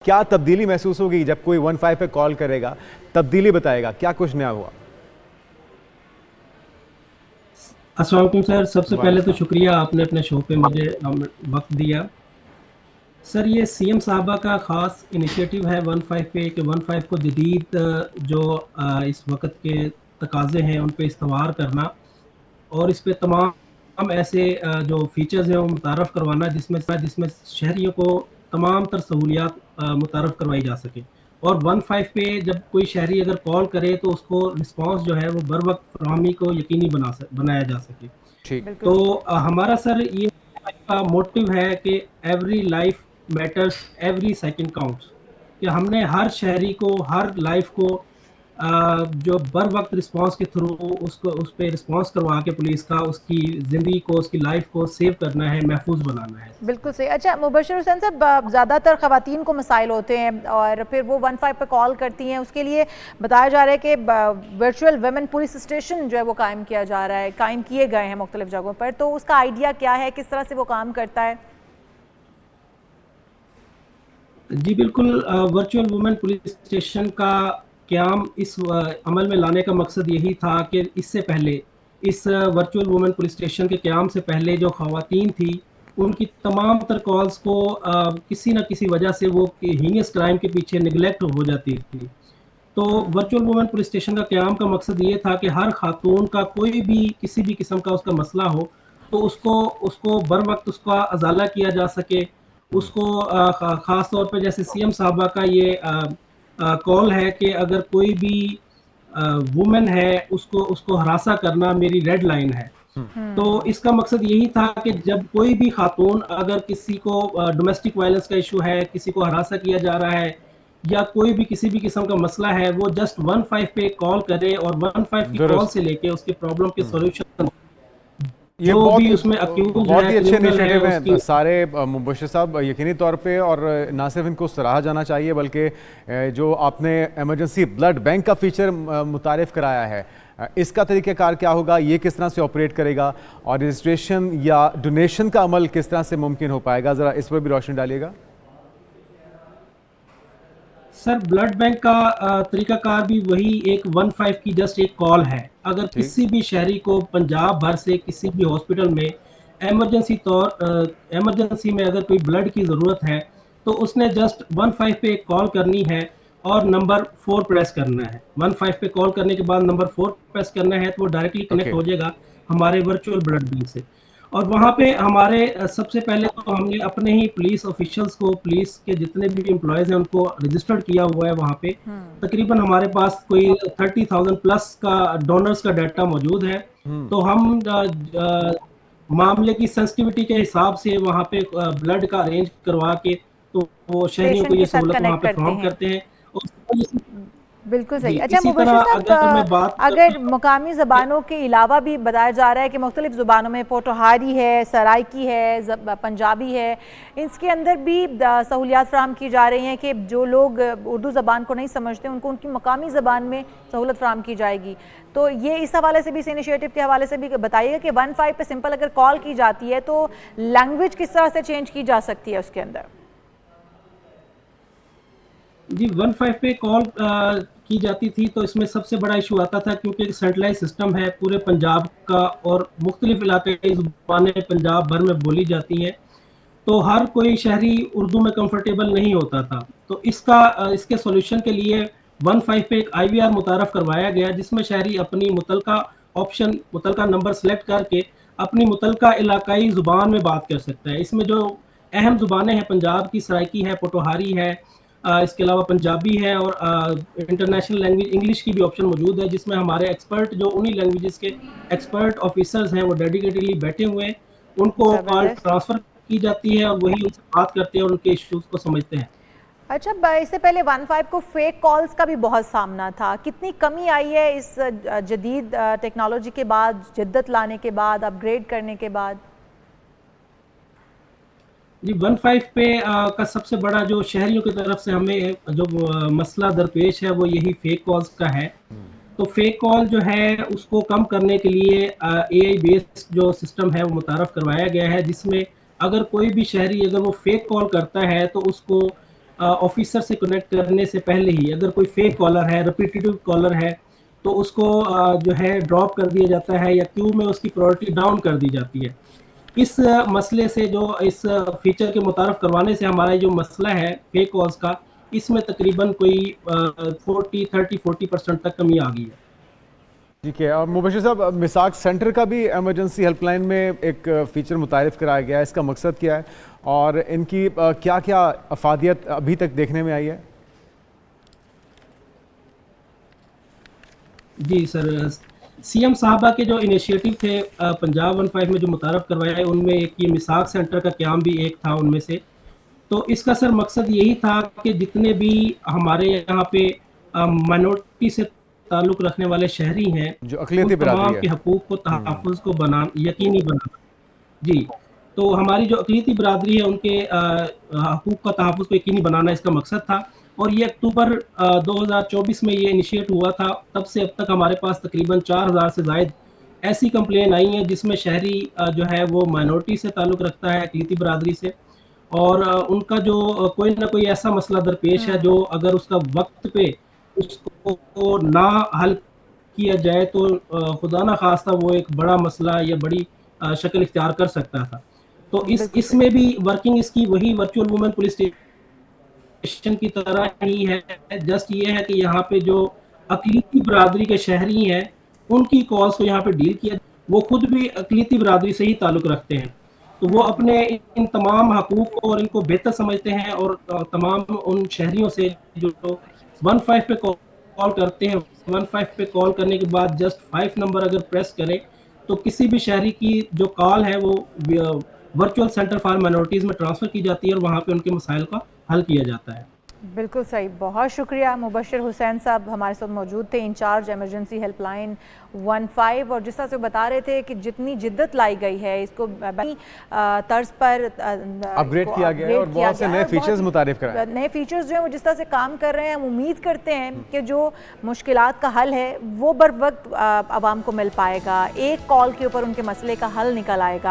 क्या तब्दीली महसूस होगी जब कोई 15 पे कॉल करेगा? तब्दीली बताएगा, क्या कुछ नया हुआ? अस्सलाम वालेकुम सर, सबसे पहले तो वालेकुम शुक्रिया आपने अपने शो पे मुझे वक्त दिया। सर ये सीएम साहबा का ख़ास इनिशिएटिव है 15 पे कि 15 को जदीद जो इस वक्त के तकाज़े हैं उन पे इस्तवार करना और इस पे तमाम ऐसे जो फ़ीचर्स हैं वो मुतारफ़ करवाना जिसमें शहरियों को तमाम तर सहूलियात मुतारफ़ करवाई जा सके। और 15 पे जब कोई शहरी अगर कॉल करे तो उसको रिस्पॉन्स जो है वो बर वक़्त फ़राहमी को यकीनी बनाया जा सके। ठीक। तो बिल्कुल ठीक। हमारा सर ये का मोटिव है कि every life matters, every second counts, कि हमने हर शहरी को, हर लाइफ को जो बर वक्त रिस्पांस के थ्रू उसको उस पे रिस्पांस करवा के पुलिस का उसकी ज़िंदगी को, उसकी लाइफ को सेव करना है, महफूज बनाना है। बिल्कुल सही। अच्छा मुबशर हुसैन साहब, ज़्यादातर ख़वातीन को मसाइल होते हैं और फिर वो 15 पे कॉल करती हैं, उसके लिए बताया जा रहा है कि वर्चुअल वुमेन पुलिस स्टेशन जो है वो कायम किया जा रहा है, कायम किए गए हैं मुख्तलिफ जगहों पर। तो उसका आइडिया क्या है, किस तरह से वो काम करता है? जी बिल्कुल, वर्चुअल वुमेन पुलिस स्टेशन का क़याम इस अमल में लाने का मकसद यही था कि इससे पहले इस वर्चुअल वुमेन पुलिस स्टेशन के क़याम से पहले जो ख़वातीन थी उनकी तमाम तर कॉल्स को किसी न किसी वजह से वो हीनियस क्राइम के पीछे निगलेक्ट हो जाती थी। तो वर्चुअल वुमेन पुलिस स्टेशन का क़याम का मकसद ये था कि हर खातून का कोई भी किसी भी किस्म का उसका मसला हो तो उसको उसको बर वक्त उसका अजाला किया जा सके। उसको ख़ास तौर पे जैसे सीएम साहबा का ये कॉल है कि अगर कोई भी वुमेन है उसको उसको हरासा करना मेरी रेड लाइन है। तो इसका मकसद यही था कि जब कोई भी खातून अगर किसी को डोमेस्टिक वायलेंस का इशू है, किसी को हरासा किया जा रहा है या कोई भी किसी भी किस्म का मसला है, वो जस्ट 15 पे कॉल करे और 15 की कॉल से लेके उसके प्रॉब्लम के सॉल्यूशन ये जो बहुत भी ही उसमें अक्यूज बहुत है, ही अच्छे क्रिमिनल है इनिशिएटिव उसकी। हैं सारे मुबशिर साहब, यकीनी तौर पे। और ना सिर्फ इनको सराहा जाना चाहिए बल्कि जो आपने इमरजेंसी ब्लड बैंक का फीचर मुतारिफ कराया है, इसका तरीक़ाकार क्या होगा, ये किस तरह से ऑपरेट करेगा और रजिस्ट्रेशन या डोनेशन का अमल किस तरह से मुमकिन हो पाएगा, ज़रा इस पर भी रोशनी डालिएगा। सर ब्लड बैंक का तरीकाकार भी वही एक 15 की जस्ट एक कॉल है। अगर ठीक। किसी भी शहरी को पंजाब भर से किसी भी हॉस्पिटल में इमरजेंसी में अगर कोई ब्लड की ज़रूरत है तो उसने जस्ट 15 पे एक कॉल करनी है और नंबर 4 प्रेस करना है। 15 पे कॉल करने के बाद नंबर 4 प्रेस करना है तो वो डायरेक्टली कनेक्ट ओके। हो जाएगा हमारे वर्चुअल ब्लड बैंक से। और वहाँ पे हमारे सबसे पहले तो हमने अपने ही पुलिस ऑफिशियल्स को, पुलिस के जितने भी एम्प्लॉयज़ हैं उनको रजिस्टर्ड किया हुआ है वहाँ पे। तकरीबन हमारे पास कोई 30,000 प्लस का डोनर्स का डाटा मौजूद है। तो हम मामले की सेंसिटिविटी के हिसाब से वहाँ पे ब्लड का अरेंज करवा के तो वो शहरियों को पेशेंट ये के साथ सहूलत वहाँ कनेक्ट पे करते फराहम हैं। करते हैं। और बिल्कुल जी, सही। अच्छा इसी तरह मुबशर साहब, अगर मैं बात अगर मुकामी ज़बानों के अलावा भी बताया जा रहा है कि मुख्तलिफ़ ज़ुबानों में पोठोहारी है, सराइकी है, पंजाबी है, इसके अंदर भी सहूलियात फ़राहम की जा रही हैं कि जो लोग उर्दू ज़बान को नहीं समझते उनको उनकी मकामी ज़बान में सहूलत फ़राहम की जाएगी। तो ये इस हवाले से भी, इस इनिशिएटिव के हवाले से भी बताइएगा कि 15 पे सिंपल अगर कॉल की जाती है तो लैंग्वेज किस तरह से चेंज की जा सकती है उसके अंदर? जी 15 पे कॉल की जाती थी तो इसमें सबसे बड़ा इशू आता था क्योंकि सेंट्रलाइज सिस्टम है पूरे पंजाब का और मुख्तलिफ इलाके की ज़ुबानें पंजाब भर में बोली जाती हैं। तो हर कोई शहरी उर्दू में कंफर्टेबल नहीं होता था। तो इसके सॉल्यूशन के लिए 15 पे एक आईवीआर मुतारफ़ करवाया गया जिसमें शहरी अपनी मुतलका नंबर सेलेक्ट करके अपनी मुतलका इलाकाई ज़ुबान में बात कर सकता है। इसमें जो अहम ज़ुबानें हैं पंजाब की सराइकी है, पोठोहारी है, इसके अलावा पंजाबी है और इंटरनेशनल लैंग्वेज इंग्लिश की भी ऑप्शन मौजूद है जिसमें हमारे एक्सपर्ट जो उन्हीं लैंग्वेजेस के एक्सपर्ट ऑफिसर्स हैं वो डेडिकेटली बैठे हुए हैं। उनको कॉल ज़बरदस्त। ट्रांसफ़र की जाती है और वही उनसे बात करते हैं और उनके इश्यूज़ को समझते हैं। अच्छा, इससे पहले 15 को फेक कॉल्स का भी बहुत सामना था, कितनी कमी आई है इस जदीद टेक्नोलॉजी के बाद, जिद्दत लाने के बाद, अपग्रेड करने के बाद? जी 15 पे का सबसे बड़ा जो शहरियों की तरफ से हमें जो मसला दरपेश है वो यही फेक कॉल्स का है। तो फेक कॉल जो है उसको कम करने के लिए एआई बेस्ड जो सिस्टम है वो मुतारफ़ करवाया गया है जिसमें अगर कोई भी शहरी अगर वो फेक कॉल करता है तो उसको ऑफिसर से कनेक्ट करने से पहले ही अगर कोई फेक कॉलर है, रिपीटेटिव कॉलर है, तो उसको जो है ड्रॉप कर दिया जाता है या क्यू में उसकी प्रायोरिटी डाउन कर दी जाती है। इस मसले से जो इस फीचर के मुतारफ करवाने से हमारा जो मसला है फेक कॉल्स का, इसमें तकरीबन कोई 40% तक कमी आ गई है। ठीक है। और मुबशिर साहब, मिसाक सेंटर का भी एमरजेंसी हेल्पलाइन में एक फ़ीचर मुतारिफ कराया गया है, इसका मकसद क्या है और इनकी क्या क्या अफादियत अभी तक देखने में आई है? जी सर, सीएम साहबा के जो इनिशिएटिव थे पंजाब 15 में जो मुतारफ करवाया है, उनमें एक ये मिसाक सेंटर का क़याम भी एक था उनमें से। तो इसका सर मकसद यही था कि जितने भी हमारे यहाँ पे माइनॉरिटी से ताल्लुक़ रखने वाले शहरी हैं, जो अक़लियती बिरादरी तमाम है, के हकूक़ को तहफ़्फ़ुज़ को यकीनी बनाना। जी, तो हमारी जो अक़लियती बिरादरी है उनके हकूक़ का तहफ़्फ़ुज़ को यकीनी बनाना इसका मकसद था। और ये अक्टूबर 2024 में ये इनिशिएट हुआ था। तब से अब तक हमारे पास तकरीबन 4000 से ज़ायद ऐसी कंप्लेन आई हैं जिसमें शहरी जो है वो माइनॉरिटी से ताल्लुक़ रखता है, अक़लियती बिरादरी से, और उनका जो कोई ना कोई ऐसा मसला दरपेश है जो अगर उसका वक्त पे उसको ना हल किया जाए तो खुदा ना खास्ता वो एक बड़ा मसला या बड़ी शक्ल इख्तियार कर सकता था। तो इसमें भी वर्किंग इसकी वही वर्चुअल वुमेन पुलिस स्टेशन की तरह ही है। जस्ट ये है कि यहाँ पे जो अक़लियती बिरादरी के शहरी हैं उनकी कॉल्स को यहाँ पे डील किया। वो खुद भी अक़लियती बिरादरी से ही ताल्लुक़ रखते हैं, तो वो अपने इन तमाम हकूक़ और इनको बेहतर समझते हैं। और तमाम उन शहरियों से जो 15 पे कॉल करते हैं, 15 पे कॉल करने के बाद जस्ट 5 नंबर अगर प्रेस करें तो किसी भी शहरी की जो कॉल है वो वर्चुअल सेंटर फॉर माइनॉरिटीज़ में ट्रांसफ़र की जाती है और वहाँ पे उनके मसाइल का हल किया जाता है। बिल्कुल सही, बहुत शुक्रिया। मुबशिर हुसैन साहब हमारे साथ मौजूद थे, इंचार्ज एमरजेंसी हेल्पलाइन 15। और जिस तरह से बता रहे थे कि जितनी जिद्दत लाई गई है इसको तर्ज पर अपग्रेड किया गया है और बहुत से नए फीचर्स मुतारिफ कराए। नए फीचर्स जो हैं वो जिस तरह से काम कर रहे हैं, हम उम्मीद करते हैं कि जो मुश्किलात का हल है वो बर वक्त आवाम को मिल पाएगा, एक कॉल के ऊपर उनके मसले का हल निकल आएगा।